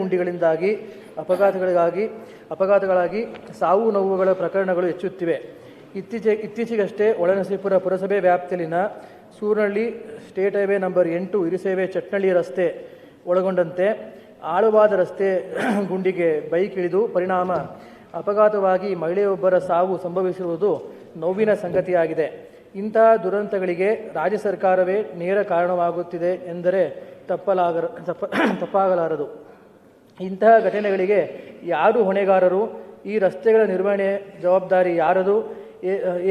ಗುಂಡಿಗಳಿಂದಾಗಿ ಅಪಘಾತಗಳಾಗಿ ಸಾವು ನೋವುಗಳ ಪ್ರಕರಣಗಳು ಹೆಚ್ಚುತ್ತಿವೆ. ಇತ್ತೀಚೆಗಷ್ಟೇ ಒಳನರಸೀಪುರ ಪುರಸಭೆ ವ್ಯಾಪ್ತಿಯಲ್ಲಿನ Suranahalli state highway number 8 ಹಿರಿಸೇವೆ Chatnalli ರಸ್ತೆ ಒಳಗೊಂಡಂತೆ ಆಳವಾದ ರಸ್ತೆ ಗುಂಡಿಗೆ ಬೈಕ್ ಇಳಿದು ಪರಿಣಾಮ ಅಪಘಾತವಾಗಿ ಮಹಿಳೆಯೊಬ್ಬರ ಸಾವು ಸಂಭವಿಸಿರುವುದು ನೋವಿನ ಸಂಗತಿಯಾಗಿದೆ. ಇಂತಹ ದುರಂತಗಳಿಗೆ ರಾಜ್ಯ ಸರ್ಕಾರವೇ ನೇರ ಕಾರಣವಾಗುತ್ತಿದೆ ಎಂದರೆ ತಪ್ಪಾಗಲಾರದು. ಇಂತಹ ಘಟನೆಗಳಿಗೆ ಯಾರು ಹೊಣೆಗಾರರು? ಈ ರಸ್ತೆಗಳ ನಿರ್ವಹಣೆ ಜವಾಬ್ದಾರಿ ಯಾರದು?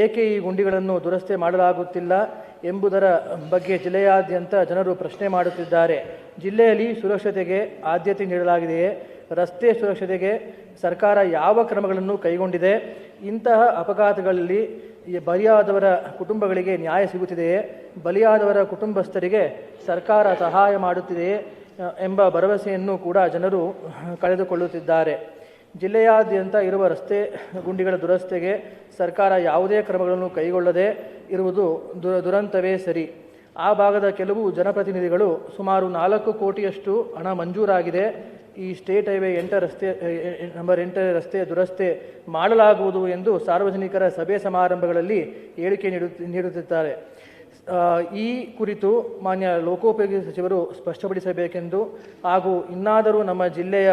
ಏಕೆ ಈ ಗುಂಡಿಗಳನ್ನು ದುರಸ್ತಿ ಮಾಡಲಾಗುತ್ತಿಲ್ಲ ಎಂಬುದರ ಬಗ್ಗೆ ಜಿಲ್ಲೆಯಾದ್ಯಂತ ಜನರು ಪ್ರಶ್ನೆ ಮಾಡುತ್ತಿದ್ದಾರೆ. ಜಿಲ್ಲೆಯಲ್ಲಿ ಸುರಕ್ಷತೆಗೆ ಆದ್ಯತೆ ನೀಡಲಾಗಿದೆಯೇ? ರಸ್ತೆ ಸುರಕ್ಷತೆಗೆ ಸರ್ಕಾರ ಯಾವ ಕ್ರಮಗಳನ್ನು ಕೈಗೊಂಡಿದೆ? ಇಂತಹ ಅಪಘಾತಗಳಲ್ಲಿ ಬಲಿಯಾದವರ ಕುಟುಂಬಗಳಿಗೆ ನ್ಯಾಯ ಸಿಗುತ್ತಿದೆಯೇ? ಬಲಿಯಾದವರ ಕುಟುಂಬಸ್ಥರಿಗೆ ಸರ್ಕಾರ ಸಹಾಯ ಮಾಡುತ್ತಿದೆಯೇ ಎಂಬ ಭರವಸೆಯನ್ನು ಕೂಡ ಜನರು ಕಳೆದುಕೊಳ್ಳುತ್ತಿದ್ದಾರೆ. ಜಿಲ್ಲೆಯಾದ್ಯಂತ ಇರುವ ರಸ್ತೆ ಗುಂಡಿಗಳ ದುರಸ್ತಿಗೆ ಸರ್ಕಾರ ಯಾವುದೇ ಕ್ರಮಗಳನ್ನು ಕೈಗೊಳ್ಳದೆ ಇರುವುದು ದುರಂತವೇ ಸರಿ. ಆ ಭಾಗದ ಕೆಲವು ಜನಪ್ರತಿನಿಧಿಗಳು ಸುಮಾರು 4 ಕೋಟಿಯಷ್ಟು ಹಣ ಮಂಜೂರಾಗಿದೆ, ಈ ಸ್ಟೇಟ್ ಹೈವೇ ನಂಬರ್ 8 ರಸ್ತೆ ದುರಸ್ತಿ ಮಾಡಲಾಗುವುದು ಎಂದು ಸಾರ್ವಜನಿಕರ ಸಭೆ ಸಮಾರಂಭಗಳಲ್ಲಿ ಹೇಳಿಕೆ ನೀಡುತ್ತಿದ್ದಾರೆ. ಈ ಕುರಿತು ಮಾನ್ಯ ಲೋಕೋಪಯೋಗಿ ಸಚಿವರು ಸ್ಪಷ್ಟಪಡಿಸಬೇಕೆಂದು ಹಾಗೂ ಇನ್ನಾದರೂ ನಮ್ಮ ಜಿಲ್ಲೆಯ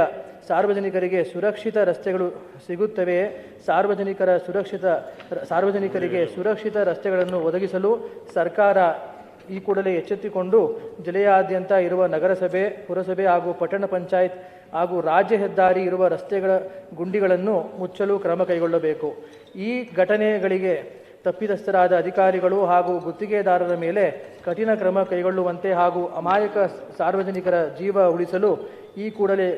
ಸಾರ್ವಜನಿಕರಿಗೆ ಸುರಕ್ಷಿತ ರಸ್ತೆಗಳು ಸಿಗುತ್ತವೆಯೇ? ಸಾರ್ವಜನಿಕರಿಗೆ ಸುರಕ್ಷಿತ ರಸ್ತೆಗಳನ್ನು ಒದಗಿಸಲು ಸರ್ಕಾರ ಈ ಕೂಡಲೇ ಎಚ್ಚೆತ್ತುಕೊಂಡು ಜಿಲ್ಲೆಯಾದ್ಯಂತ ಇರುವ ನಗರಸಭೆ, ಪುರಸಭೆ ಹಾಗೂ ಪಟ್ಟಣ ಪಂಚಾಯತ್ ಹಾಗೂ ರಾಜ್ಯ ಹೆದ್ದಾರಿ ಇರುವ ರಸ್ತೆಗಳ ಗುಂಡಿಗಳನ್ನು ಮುಚ್ಚಲು ಕ್ರಮ ಕೈಗೊಳ್ಳಬೇಕು. ಈ ಘಟನೆಗಳಿಗೆ ತಪ್ಪಿತಸ್ಥರಾದ ಅಧಿಕಾರಿಗಳು ಹಾಗೂ ಗುತ್ತಿಗೆದಾರರ ಮೇಲೆ ಕಠಿಣ ಕ್ರಮ ಕೈಗೊಳ್ಳುವಂತೆ ಹಾಗೂ ಅಮಾಯಕ ಸಾರ್ವಜನಿಕರ ಜೀವ ಉಳಿಸಲು ಈ ಕೂಡಲೇ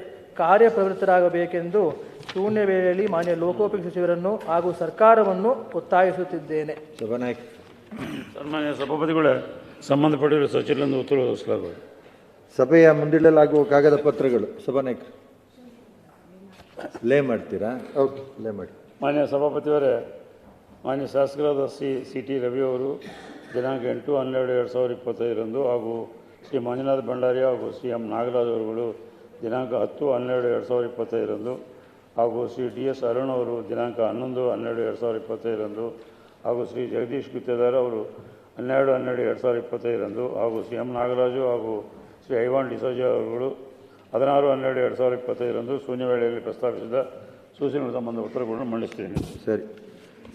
ಕಾರ್ಯಪ್ರವೃತ್ತರಾಗಬೇಕೆಂದು ಶೂನ್ಯ ವೇಳೆಯಲ್ಲಿ ಮಾನ್ಯ ಲೋಕೋಪಯೋಗಿ ಸಚಿವರನ್ನು ಹಾಗೂ ಸರ್ಕಾರವನ್ನು ಒತ್ತಾಯಿಸುತ್ತಿದ್ದೇನೆ. ಸನ್ಮಾನ್ಯ ಸಭಾಪತಿಗಳೇ, ಸಂಬಂಧಪಟ್ಟಿರುವ ಸಚಿವರನ್ನು ಉತ್ತರ ಒದಗಿಸಲಾಗುವುದು. ಸಭೆಯ ಮುಂದಿಡಲಾಗುವ ಕಾಗದ ಪತ್ರಗಳು. ಸಭಾನಾಯಕರು ಲೇ ಮಾಡ್ತೀರಾ? ಓಕೆ, ಲೇ ಮಾಡಿ. ಮಾನ್ಯ ಸಭಾಪತಿಯವರೇ, ಮಾನ್ಯ ಶಾಸಕರಾದ ಸಿ ಟಿ ರವಿ ಅವರು ದಿನಾಂಕ 8/12/2025 ಹಾಗೂ ಶ್ರೀ ಮಂಜುನಾಥ್ ಭಂಡಾರಿ ಹಾಗೂ ಶ್ರೀ ಎಂ ನಾಗರಾಜ್ ಅವರುಗಳು ದಿನಾಂಕ 10/12/2025 ಹಾಗೂ ಶ್ರೀ ಡಿ ಎಸ್ ಅರುಣ್ ಅವರು ದಿನಾಂಕ 11/12/2025 ಹಾಗೂ ಶ್ರೀ ಜಗದೀಶ್ ಗುತ್ತೇದಾರ್ ಅವರು 12/12/2025 ಹಾಗೂ ಶ್ರೀ ಎಂ ನಾಗರಾಜು ಹಾಗೂ ಶ್ರೀ ಐವಾನ್ ಡಿಸೋಜಾ ಅವರುಗಳು 16/12/2025 ಶೂನ್ಯ ವೇಳೆಯಲ್ಲಿ ಪ್ರಸ್ತಾಪಿಸಿದ ಸೂಚನೆಗಳ ಸಂಬಂಧ ಉತ್ತರಗಳನ್ನು ಮಂಡಿಸುತ್ತೇನೆ. ಸರಿ.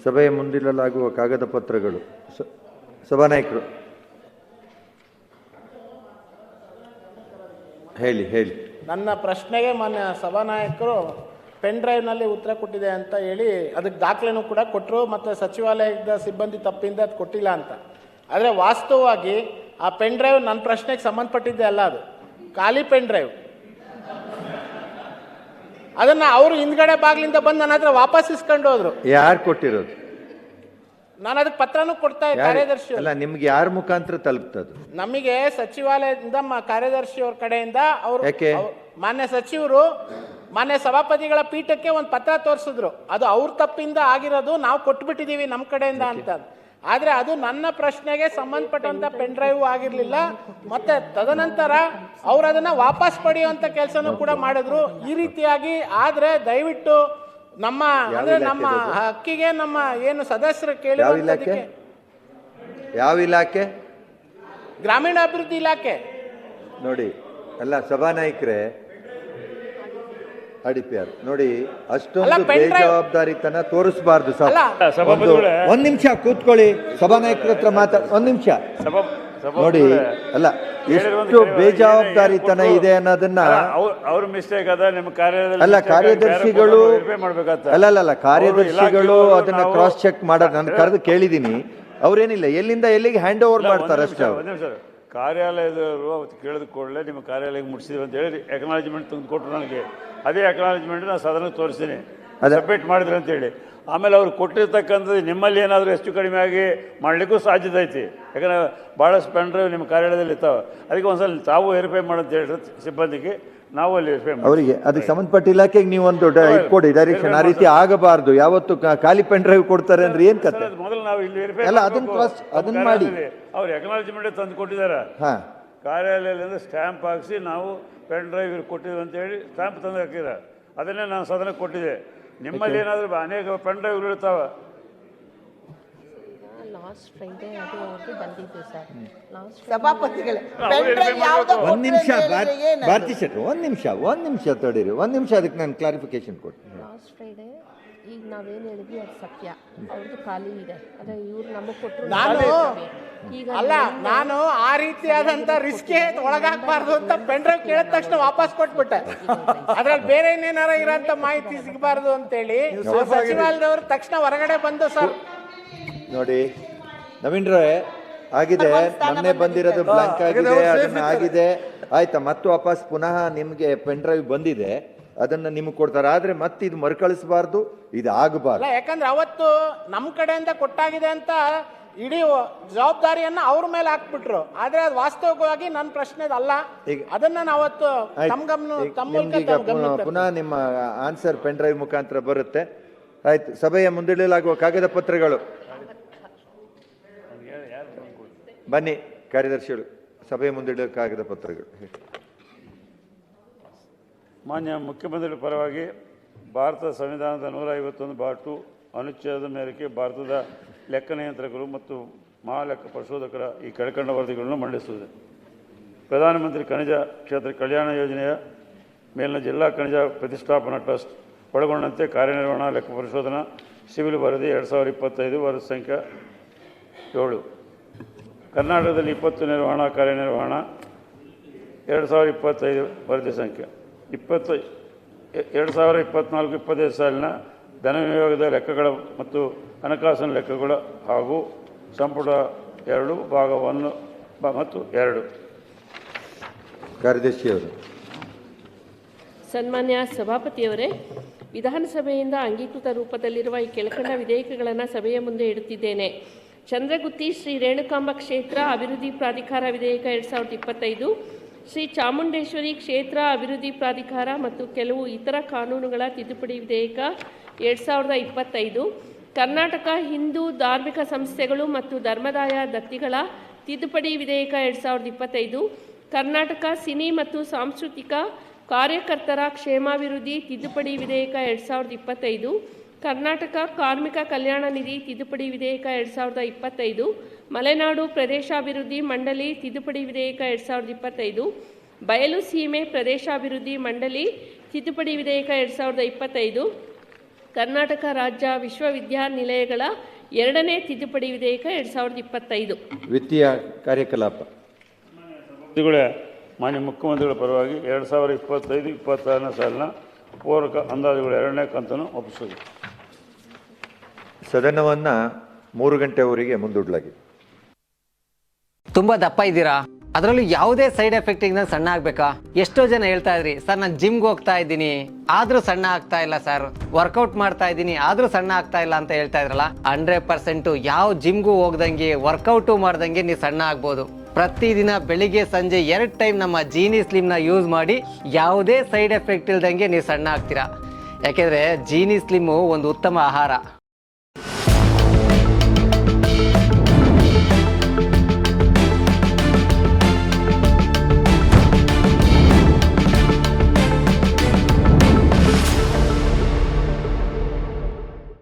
ಸಭೆಯ ಮುಂದಿಡಲಾಗುವ ಕಾಗದ ಪತ್ರಗಳು. ಸಭಾನಾಯಕರು ಹೇಳಿ. ನನ್ನ ಪ್ರಶ್ನೆಗೆ ಮಾನ್ಯ ಸಭಾನಾಯಕರು ಪೆನ್ ಡ್ರೈವ್ನಲ್ಲಿ ಉತ್ತರ ಕೊಟ್ಟಿದೆ ಅಂತ ಹೇಳಿ ಅದಕ್ಕೆ ದಾಖಲೆನೂ ಕೂಡ ಕೊಟ್ಟರು, ಮತ್ತು ಸಚಿವಾಲಯದ ಸಿಬ್ಬಂದಿ ತಪ್ಪಿಂದ ಅದು ಕೊಟ್ಟಿಲ್ಲ ಅಂತ. ಆದರೆ ವಾಸ್ತವವಾಗಿ ಆ ಪೆನ್ ಡ್ರೈವ್ ನನ್ನ ಪ್ರಶ್ನೆಗೆ ಸಂಬಂಧಪಟ್ಟಿದ್ದೆ ಅಲ್ಲ, ಅದು ಖಾಲಿ ಪೆನ್ ಡ್ರೈವ್. ಅದನ್ನು ಅವರು ಹಿಂದ್ಗಡೆ ಬಾಗಿಲಿಂದ ಬಂದು ನನ್ನ ಹತ್ರ ವಾಪಸ್ ಇಸ್ಕೊಂಡು ಹೋದ್ರು. ಯಾರು ಕೊಟ್ಟಿರೋದು? ನಾನು ಅದಕ್ಕೆ ಪತ್ರನೂ ಕೊಡ್ತಾ ಇದ್ದೆ ಕಾರ್ಯದರ್ಶಿ. ಅಲ್ಲ, ನಿಮ್ಗೆ ಯಾರ ಮುಖಾಂತರ ತಲುಪ್ತದು? ನಮಗೆ ಸಚಿವಾಲಯದಿಂದ ಕಾರ್ಯದರ್ಶಿ ಅವ್ರ ಕಡೆಯಿಂದ ಅವರು ಮಾನ್ಯ ಸಚಿವರು ಮಾನ್ಯ ಸಭಾಪತಿಗಳ ಪೀಠಕ್ಕೆ ಒಂದು ಪತ್ರ ತೋರಿಸಿದ್ರು. ಅದು ಅವ್ರ ತಪ್ಪಿಂದ ಆಗಿರೋದು, ನಾವು ಕೊಟ್ಬಿಟ್ಟಿದ್ದೀವಿ ನಮ್ಮ ಕಡೆಯಿಂದ ಅಂತ. ಆದರೆ ಅದು ನನ್ನ ಪ್ರಶ್ನೆಗೆ ಸಂಬಂಧಪಟ್ಟಂಥ ಪೆನ್ ಡ್ರೈವ್ ಆಗಿರಲಿಲ್ಲ. ಮತ್ತು ತದನಂತರ ಅವರು ಅದನ್ನು ವಾಪಸ್ ಪಡೆಯುವಂಥ ಕೆಲಸನೂ ಕೂಡ ಮಾಡಿದ್ರು. ಈ ರೀತಿಯಾಗಿ ಆದರೆ ದಯವಿಟ್ಟು ನಮ್ಮ ಅಂದರೆ ನಮ್ಮ ಹಕ್ಕಿಗೆ ನಮ್ಮ ಏನು ಸದಸ್ಯರು ಕೇಳಿರೋದಕ್ಕೆ ಯಾವ ಇಲಾಖೆ? ಗ್ರಾಮೀಣಾಭಿವೃದ್ಧಿ ಇಲಾಖೆ. ನೋಡಿ, ಅಲ್ಲ ಸಭಾನಾಯಕರೇ, ಅಡಿಪಿಆರ್ ನೋಡಿ, ಅಷ್ಟೊಂದು ಬೇಜವಾಬ್ದಾರಿತನ ತೋರಿಸಬಾರ್ದು. ಒಂದ್ ನಿಮಿಷ ಕೂತ್ಕೊಳ್ಳಿ. ಸಭಾನಾಯಕರ ಹತ್ರ ಒಂದ್ ನಿಮಿಷ ನೋಡಿ. ಅಲ್ಲ, ಎಷ್ಟು ಬೇಜವಾಬ್ದಾರಿತನ ಇದೆ ಅನ್ನೋದನ್ನ ಅವ್ರ ಮಿಸ್ಟೇಕ್ ಅದ. ನಿಮ್ಮ ಕಾರ್ಯದಲ್ಲಿ ಅಲ್ಲ, ಕಾರ್ಯದರ್ಶಿಗಳು ಕಾರ್ಯದರ್ಶಿಗಳು ಅದನ್ನ ಕ್ರಾಸ್ ಚೆಕ್ ಮಾಡೋದು ನಾನು ಕರೆದು ಕೇಳಿದೀನಿ. ಅವ್ರೇನಿಲ್ಲ, ಎಲ್ಲಿಂದ ಎಲ್ಲಿಗೆ ಹ್ಯಾಂಡ್ ಓವರ್ ಮಾಡ್ತಾರೆ ಅಷ್ಟೇ. ಕಾರ್ಯಾಲಯದವರು ಅವತ್ತು ಕೇಳಿದ ಕೂಡಲೇ ನಿಮ್ಮ ಕಾರ್ಯಾಲಯಕ್ಕೆ ಮುಟ್ಟಿಸಿದ್ವಿ ಅಂತ ಹೇಳಿ ಎಕ್ನಾಲಜ್ಮೆಂಟ್ ತಂದು ಕೊಟ್ಟರು ನನಗೆ. ಅದೇ ಎಕ್ನಾಲಜ್ಮೆಂಟ್ ನಾನು ಸದನಕ್ಕೆ ತೋರಿಸ್ತೀನಿ, ಸಬ್ಮಿಟ್ ಮಾಡಿದ್ರು ಅಂತೇಳಿ. ಆಮೇಲೆ ಅವ್ರು ಕೊಟ್ಟಿರ್ತಕ್ಕಂಥದ್ದು ನಿಮ್ಮಲ್ಲಿ ಏನಾದರೂ ಹೆಚ್ಚು ಕಡಿಮೆ ಆಗಿ ಮಾಡಲಿಕ್ಕೂ ಸಾಧ್ಯತೆ ಐತಿ. ಯಾಕಂದರೆ ಭಾಳಷ್ಟು ಪೆನ್ ಡ್ರೈವ್ ನಿಮ್ಮ ಕಾರ್ಯಾಲಯದಲ್ಲಿ ಇರ್ತಾವೆ. ಅದಕ್ಕೆ ಒಂದ್ಸಲ ತಾವು ವೆರಿಫೈ ಮಾಡೋಂತ ಹೇಳಿದ್ರೆ ಸಿಬ್ಬಂದಿಗೆ ನಾವು ಅಲ್ಲಿ ವೆರಿಫೈ ಮಾಡಿ ಅವರಿಗೆ ಅದಕ್ಕೆ ಸಂಬಂಧಪಟ್ಟ ಇಲಾಖೆಗೆ ನೀವು ಒಂದು ಕೊಡಿ ಡೈರೆಕ್ಷನ್. ಆ ರೀತಿ ಆಗಬಾರ್ದು. ಯಾವತ್ತು ಖಾಲಿ ಪೆನ್ ಡ್ರೈವ್ ಕೊಡ್ತಾರೆ ಅಂದ್ರೆ ಏನ್ ಕತೆ? ಮೊದಲು ನಾವು ಇಲ್ಲಿ ವೆರಿಫೈ ಅಲ್ಲ, ಅದನ್ನ ಮಾಡಿ. ಅವ್ರು ಎಕ್ನಾಲಜ್ಮೆಂಟ್ ತಂದು ಕೊಟ್ಟಿದ್ದಾರೆ. ಕಾರ್ಯಾಲಯದಿಂದ ಸ್ಟ್ಯಾಂಪ್ ಹಾಕಿಸಿ ನಾವು ಪೆನ್ ಡ್ರೈವ್ ಇವ್ರಿಗೆ ಕೊಟ್ಟಿದ್ವಿ ಅಂತೇಳಿ ಸ್ಟ್ಯಾಂಪ್ ತಂದು ಹಾಕಿರ, ಅದನ್ನೇ ನಾನು ಸದನಕ್ಕೆ ಕೊಟ್ಟಿದ್ದೆ. ನಿಮ್ಮಲ್ಲಿ ಏನಾದರೂ ಅನೇಕ ಪೆನ್ ಡ್ರೈವ್ಗಳು ಇರ್ತಾವೆ. ಲಾಸ್ಟ್ ಫ್ರೈಡೇ ಅದು ಅವ್ರಿಗೆ ಬಂದಿದ್ದು ಸರ್. ಸಭಾಪತಿಗಳೇ ಒಂದು ನಿಮಿಷ ಭಾರತಿ ಶೆಟ್ರು, ಒಂದು ನಿಮಿಷ ತಡೀರಿ, ಒಂದು ನಿಮಿಷ ಅದಕ್ಕೆ ನಾನು ಕ್ಲಾರಿಫಿಕೇಶನ್ ಕೊಡ್ತೀನಿ. ಲಾಸ್ಟ್ ಫ್ರೈಡೇ ಈಗ ನಾವೇನು ಹೇಳಿದ್ವಿ ಅದು ಸತ್ಯ, ಅವ್ರದ್ದು ಖಾಲಿ ಇದೆ. ಅದೇ ಇವ್ರು ನಮಗೆ ಕೊಟ್ಟರು. ನಾನು ಆ ರೀತಿಯಾದಂತ ರಿಸ್ಕ್ಗೆ ಒಳಗಾಗಬಾರ್ದು ಅಂತ ಪೆನ್ ಡ್ರೈವ್ ಕೇಳಿದ ತಕ್ಷಣ ವಾಪಸ್ ಕೊಟ್ಬಿಟ್ಟೆ. ಅದ್ರಲ್ಲಿ ಬೇರೆ ಏನೇನಾರ ಇರೋಂಥ ಮಾಹಿತಿ ಸಿಗಬಾರ್ದು ಅಂತೇಳಿ ಸಚಿವಾಲಯದವರು ತಕ್ಷಣ ಹೊರಗಡೆ ಬಂದು ಸರ್ ನೋಡಿ ನವೀನ್ ರೇ ಆಗಿದೆ, ಮೊನ್ನೆ ಬಂದಿರೋದು ಬ್ಲಾಂಕ್ ಆಗಿದೆ, ಅದನ್ನ ಆಗಿದೆ ಆಯ್ತಾ, ಮತ್ತು ವಾಪಸ್ ಪುನಃ ನಿಮ್ಗೆ ಪೆನ್ ಡ್ರೈವ್ ಬಂದಿದೆ, ಅದನ್ನ ನಿಮ್ಗೆ ಕೊಡ್ತಾರೆ. ಆದ್ರೆ ಮತ್ತೆ ಇದು ಮರುಕಳಿಸಬಾರ್ದು, ಇದು ಆಗಬಾರ್ದು. ಯಾಕಂದ್ರೆ ಅವತ್ತು ನಮ್ಮ ಕಡೆಯಿಂದ ಕೊಟ್ಟಾಗಿದೆ ಅಂತ ಇಡೀ ಜವಾಬ್ದಾರಿಯನ್ನ ಅವ್ರ ಮೇಲೆ ಹಾಕ್ಬಿಟ್ರು. ಆದ್ರೆ ಅದು ವಾಸ್ತವಿಕವಾಗಿ ನನ್ನ ಪ್ರಶ್ನೆ ಅಲ್ಲ. ಅದನ್ನ ನಾವತ್ತು ಪುನಃ ನಿಮ್ಮ ಆನ್ಸರ್ ಪೆನ್ ಡ್ರೈವ್ ಮುಖಾಂತರ ಬರುತ್ತೆ. ಆಯ್ತು, ಸಭೆಯ ಮುಂದಿಡಲಾಗುವ ಕಾಗದ ಪತ್ರಗಳು ಬನ್ನಿ ಕಾರ್ಯದರ್ಶಿಗಳು, ಸಭೆಯ ಮುಂದಿಡುವ ಕಾಗದ ಪತ್ರಗಳು. ಮಾನ್ಯ ಮುಖ್ಯಮಂತ್ರಿಗಳ ಪರವಾಗಿ ಭಾರತ ಸಂವಿಧಾನದ 151(2) ಅನುಚ್ಛೇದದ ಮೇರೆಗೆ ಭಾರತದ ಲೆಕ್ಕ ನಿಯಂತ್ರಕರು ಮತ್ತು ಮಹಾಲೆಕ್ಕ ಪರಿಶೋಧಕರ ಈ ಕೆಳಕಂಡ ವರದಿಗಳನ್ನು ಮಂಡಿಸುತ್ತದೆ. ಪ್ರಧಾನಮಂತ್ರಿ ಖನಿಜ ಕ್ಷೇತ್ರ ಕಲ್ಯಾಣ ಯೋಜನೆಯ ಮೇಲಿನ ಜಿಲ್ಲಾ ಖನಿಜ ಪ್ರತಿಷ್ಠಾಪನಾ ಟ್ರಸ್ಟ್ ಒಳಗೊಂಡಂತೆ ಕಾರ್ಯನಿರ್ವಹಣಾ ಲೆಕ್ಕ ಪರಿಶೋಧನಾ ಸಿವಿಲ್ ವರದಿ 2025 ವರದಿ ಸಂಖ್ಯೆ 7. ಕರ್ನಾಟಕದಲ್ಲಿ 20 ನಿರ್ವಹಣಾ ಕಾರ್ಯನಿರ್ವಹಣಾ 2025 ವರದಿ ಸಂಖ್ಯೆ 2024-25 ಸಾಲಿನ ಧನ ವಿನಿಯೋಗದ ಲೆಕ್ಕಗಳ ಮತ್ತು ಹಣಕಾಸಿನ ಲೆಕ್ಕಗಳು ಹಾಗೂ ಸಂಪುಟ 2 ಭಾಗ 1 ಮತ್ತು 2. ಕಾರ್ಯದರ್ಶಿಯವರು. ಸನ್ಮಾನ್ಯ ಸಭಾಪತಿಯವರೇ, ವಿಧಾನಸಭೆಯಿಂದ ಅಂಗೀಕೃತ ರೂಪದಲ್ಲಿರುವ ಈ ಕೆಳಕಂಡ ವಿಧೇಯಕಗಳನ್ನು ಸಭೆಯ ಮುಂದೆ ಇಡುತ್ತಿದ್ದೇನೆ. ಚಂದ್ರಗುತ್ತಿ ಶ್ರೀ ರೇಣುಕಾಂಬ ಕ್ಷೇತ್ರ ಅಭಿವೃದ್ಧಿ ಪ್ರಾಧಿಕಾರ ವಿಧೇಯಕ 2025, ಶ್ರೀ ಚಾಮುಂಡೇಶ್ವರಿ ಕ್ಷೇತ್ರ ಅಭಿವೃದ್ಧಿ ಪ್ರಾಧಿಕಾರ ಮತ್ತು ಕೆಲವು ಇತರ ಕಾನೂನುಗಳ ತಿದ್ದುಪಡಿ ವಿಧೇಯಕ 2025, ಕರ್ನಾಟಕ ಹಿಂದೂ ಧಾರ್ಮಿಕ ಸಂಸ್ಥೆಗಳು ಮತ್ತು ಧರ್ಮದಾಯ ದತ್ತಿಗಳ ತಿದ್ದುಪಡಿ ವಿಧೇಯಕ 2025, ಕರ್ನಾಟಕ ಸಿನಿ ಮತ್ತು ಸಾಂಸ್ಕೃತಿಕ ಕಾರ್ಯಕರ್ತರ ಕ್ಷೇಮಾಭಿವೃದ್ಧಿ ತಿದ್ದುಪಡಿ ವಿಧೇಯಕ 2025, ಕರ್ನಾಟಕ ಕಾರ್ಮಿಕ ಕಲ್ಯಾಣ ನಿಧಿ ತಿದ್ದುಪಡಿ ವಿಧೇಯಕ 2025, ಮಲೆನಾಡು ಪ್ರದೇಶಾಭಿವೃದ್ಧಿ ಮಂಡಳಿ ತಿದ್ದುಪಡಿ ವಿಧೇಯಕ 2025, ಬಯಲು ಸೀಮೆ ಪ್ರದೇಶಾಭಿವೃದ್ಧಿ ಮಂಡಳಿ ತಿದ್ದುಪಡಿ ವಿಧೇಯಕ 2025, ಕರ್ನಾಟಕ ರಾಜ್ಯ ವಿಶ್ವವಿದ್ಯಾನಿಲಯಗಳ 2ನೇ ತಿದ್ದುಪಡಿ ವಿಧೇಯಕ 2025. ವಿತ್ತೀಯ ಕಾರ್ಯಕಲಾಪ. ಮಾನ್ಯ ಮುಖ್ಯಮಂತ್ರಿಗಳ ಪರವಾಗಿ 2025-26ನೇ ಸಾಲಿನ ಪೂರಕ ಅಂದಾಜುಗಳ 2ನೇ ಕಂತನ್ನು ಒಪ್ಪಿಸುವುದು. ಸದನವನ್ನು 3 ಗಂಟೆವರೆಗೆ ಮುಂದೂಡಲಾಗಿದೆ. ತುಂಬಾ ದಪ್ಪ ಇದ್ದೀರಾ, ಅದರಲ್ಲೂ ಯಾವುದೇ ಸೈಡ್ ಎಫೆಕ್ಟ್ ಇಂದ ಸಣ್ಣ ಆಗ್ಬೇಕಾ? ಎಷ್ಟೋ ಜನ ಹೇಳ್ತಾ ಇದ್ರಿ, ಸರ್ ನಾನು ಜಿಮ್ಗೆ ಹೋಗ್ತಾ ಇದ್ದೀನಿ ಆದ್ರೂ ಸಣ್ಣ ಆಗ್ತಾ ಇಲ್ಲ ಸರ್, ವರ್ಕೌಟ್ ಮಾಡ್ತಾ ಇದ್ದೀನಿ ಆದ್ರೂ ಸಣ್ಣ ಆಗ್ತಾ ಇಲ್ಲ ಅಂತ ಹೇಳ್ತಾ ಇದ್ರಲ್ಲ. 100% ಯಾವ ಜಿಮ್ಗೂ ಹೋಗ್ದಂಗೆ ವರ್ಕೌಟು ಮಾಡ್ದಂಗೆ ನೀವು ಸಣ್ಣ ಆಗ್ಬೋದು. ಪ್ರತಿದಿನ ಬೆಳಿಗ್ಗೆ ಸಂಜೆ 2 ಟೈಮ್ ನಮ್ಮ ಜೀನಿ ಸ್ಲಿಮ್ನ ಯೂಸ್ ಮಾಡಿ ಯಾವುದೇ ಸೈಡ್ ಎಫೆಕ್ಟ್ ಇಲ್ದಂಗೆ ನೀವು ಸಣ್ಣ ಆಗ್ತೀರಾ. ಯಾಕೆಂದ್ರೆ ಜೀನಿ ಸ್ಲಿಮ್ಮು ಒಂದು ಉತ್ತಮ ಆಹಾರ.